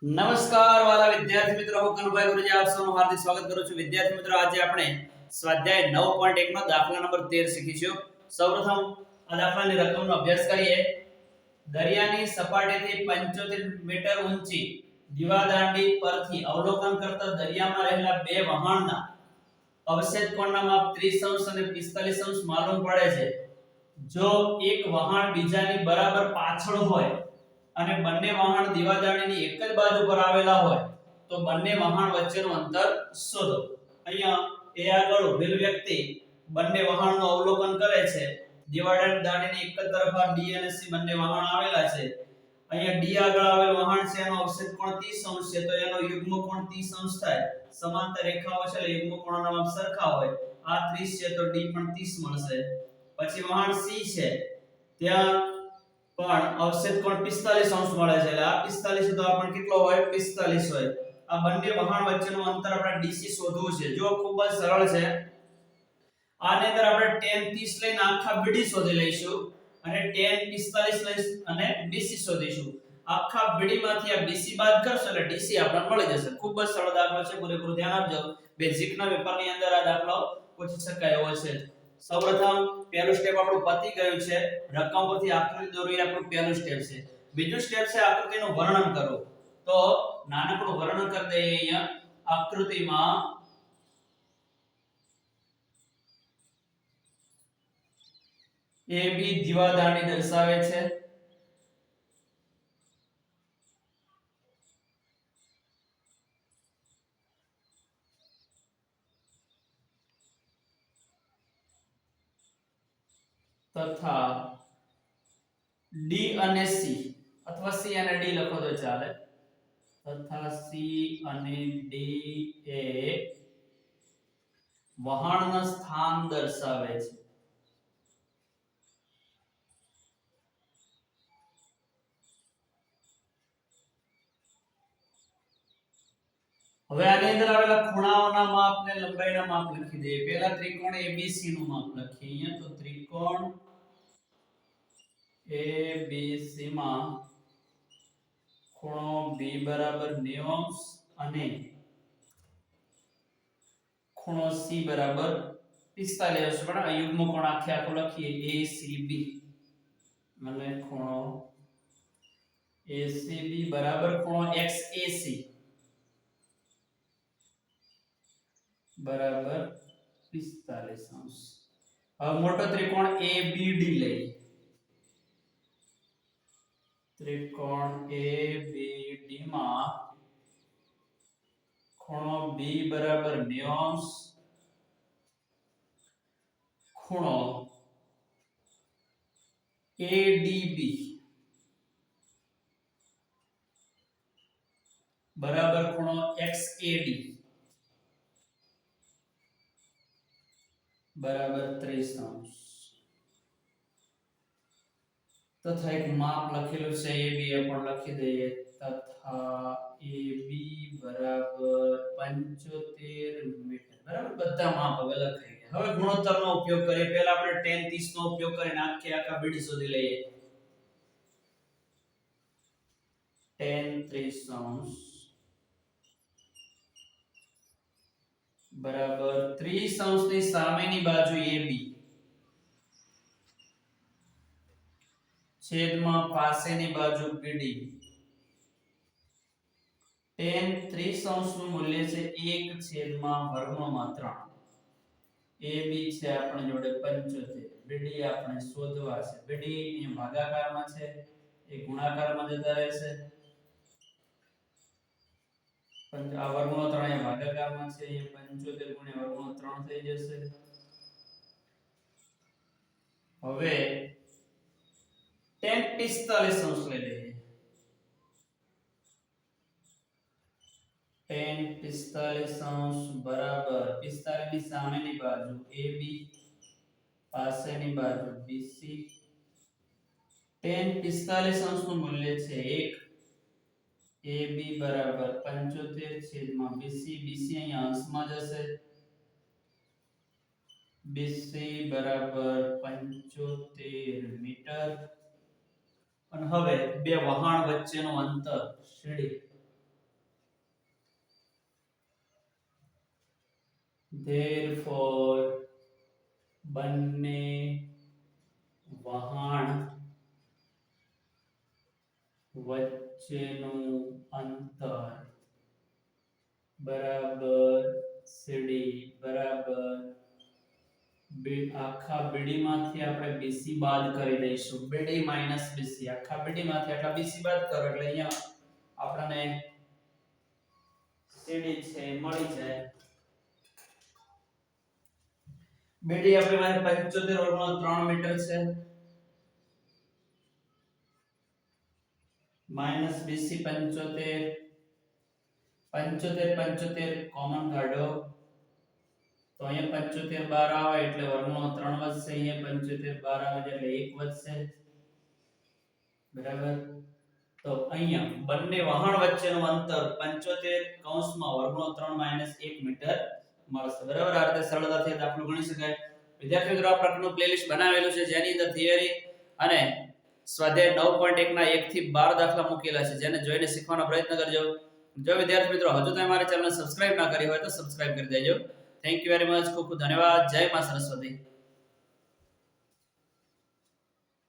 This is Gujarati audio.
નમસ્કાર વાલા વિદ્યાર્થી મિત્રો, હું કનુભાઈ ગુરુજી આપ સૌનું હાર્દિક સ્વાગત કરું છું. વિદ્યાર્થી મિત્રો, આજે આપણે સ્વાધ્યાય 9.1 નો દાખલા નંબર 13 શીખીશું. સૌપ્રથમ આ દાખલાની રકમનો અભ્યાસ કરીએ. દરિયાની સપાટીથી 75 મીટર ઊંચી દીવાદાંડી પરથી અવલોકન કરતા દરિયામાં રહેલા બે વહાણના અવક્ષેપ કોણના માપ 30° અને 45° માલુમ પડે છે. જો એક વહાણ બીજાની બરાબર પાછળ હોય અને બંને વહાણ દીવાદાંડીની એક જ બાજુ પર આવેલા હોય તો બંને વહાણ વચ્ચેનું અંતર શોધો. અહીંયા એ આગળ ઉભેલ વ્યક્તિ બંને વહાણનું અવલોકન કરે છે. દીવાદાંડીની એક જ તરફ આ D અને C બંને વહાણ આવેલા છે. અહીંયા D આગળ આવેલ વહાણ છે, એનો અવક્ષેપ કોણ 30° છે, તો એનો યુગ્મ કોણ 30° થાય. સમાંતર રેખાઓ છે એટલે યુગ્મ કોણના માપ સરખા હોય. આ 30 છે તો D પણ 30 મળશે. પછી વહાણ C છે, ત્યાં પણ અવક્ષેપ કોણ 45° મળે છે, એટલે આ 45 છે તો આ પણ કેટલો હોય? 45 હોય. આ બંને વહાણ વચ્ચેનું અંતર આપણે DC શોધવું છે. જો ખૂબ જ સરળ છે. આની અંદર આપણે tan 30 લઈને આખા BD શોધી લઈશું અને tan 45 લઈ અને BC શોધીશું. આખા BD માંથી આ BC બાદ કરશો એટલે DC આપણને મળી જશે. ખૂબ જ સરળ દાખલો છે, પૂરેપૂરું ધ્યાન આપજો. બેઝિકના પેપરની અંદર આ દાખલો પૂછી શકાય એવો છે. સૌપ્રથમ પહેલું સ્ટેપ આપણું પતી ગયું છે. રકમ પરથી આકૃતિ દોરવી એ આપણું પહેલું સ્ટેપ છે. બીજું સ્ટેપ છે આકૃતિનું વર્ણન કરવું. તો નાનકડું વર્ણન કરી દઈએ. અહીંયા આકૃતિમાં AB દીવાદાંડી દર્શાવે છે. તથા D અને C, અથવા C અને D લખો તો ચાલે. તથા C અને D એ વહાણના સ્થાન દર્શાવે છે. હવે આની અંદર આવેલા ખૂણાઓના માપ ને લંબાઈના માપ લખી દઈએ. પહેલા ત્રિકોણ ABC નું માપ લખીએ. અહીંયા તો ત્રિકોણ ABC માં ખૂણો B બરાબર 90° અને ખૂણો C બરાબર 45°. પણ આ યુગ્મ કોણ આખે આખો લખીએ ACB અને ખૂણો ACB બરાબર ખૂણો XAC બરાબર 45°. હવે મોટો ત્રિકોણ ABD લઈએ. ત્રિકોણ ABD માં ખૂણો B બરાબર 90°, ખૂણો ADB બરાબર ખૂણો XAD બરાબર 30°. તથા એક માપ લખેલું છે AB એ પણ લખી દઈએ. તથા AB બરાબર 75 મીટર. બરાબર, બધા માપ હવે લખાઈ ગયા. હવે ગુણોત્તરનો ઉપયોગ કરીએ. પહેલા આપણે tan 30 નો ઉપયોગ કરીને આખા BD શોધી લઈએ. tan 30° બરાબર 30° ની સામેની બાજુ AB છેદમાં પાસેની બાજુ BD. tan 30° નું મૂલ્ય છે 1/3. AB છે આપણી જોડે 75, BD આપણે શોધવા છે. BD અહીં ભાગાકારમાં છે, એ ગુણાકારમાં જતા રહેશે. આ વર્ગમૂળ 3 અહીંયા ભાગાકારમાં છે, એ 75 ગુણ્યા વર્ગમૂળ 3 થઈ જશે. હવે tan 45° લઈ લઈએ. tan 45° બરાબર 45 ની સામેની બાજુ AB પાસેની બાજુ BC. tan 45° નું મૂલ્ય છે 1. AB બરાબર 75 છેદમાં BC. BC અહીંયા અંશમાં જશે. BC બરાબર 75 મીટર. અને હવે બે વહાણ વચ્ચેનું અંતર CD therefore બંને વહાણ વચ્ચેનું અંતર બરાબર સીડી બરાબર આખા બીડી માંથી આપણે બીસી બાદ કરી દઈશું. બીડી માઈનસ બીસી, આખા બીડી માંથી આટલા બીસી બાદ કરો એટલે અહીંયા આપણને સીડી છે મળી જાય. બીડી આપણી પાસે 75/3 મીટર છે માઈનસ બીસી 75 કોમન કાઢો તો અહીંયા 75 બહાર આવે એટલે વર્ગમૂળ 3 વધશે, અહીંયા 75 બહાર આવે એટલે 1 વધશે બરાબર. તો અહીંયા બંને વહાણ વચ્ચેનું અંતર 75 કૌંસમાં વર્ગમૂળ 3 - 1 મીટર મળશે બરાબર. આ રીતે સરળતાથી દાખલો ગણી શકાય. વિદ્યાર્થી મિત્રો, આ પ્રકારનું પ્લેલિસ્ટ બનાવેલું છે જેની અંદર થિયરી અને સ્વાધ્યાય 9.1 ના 1 થી 12 દાખલા મૂકેલા છે, જેને જોઈને શીખવાનો પ્રયત્ન કરજો. જો વિદ્યાર્થી મિત્રો હજુ તમે મારી ચેનલને સબસ્ક્રાઇબ ના કરી હોય તો સબસ્ક્રાઇબ કરી દેજો. Thank you very much. ખૂબ ખૂબ ધન્યવાદ. જય માં સરસ્વતી.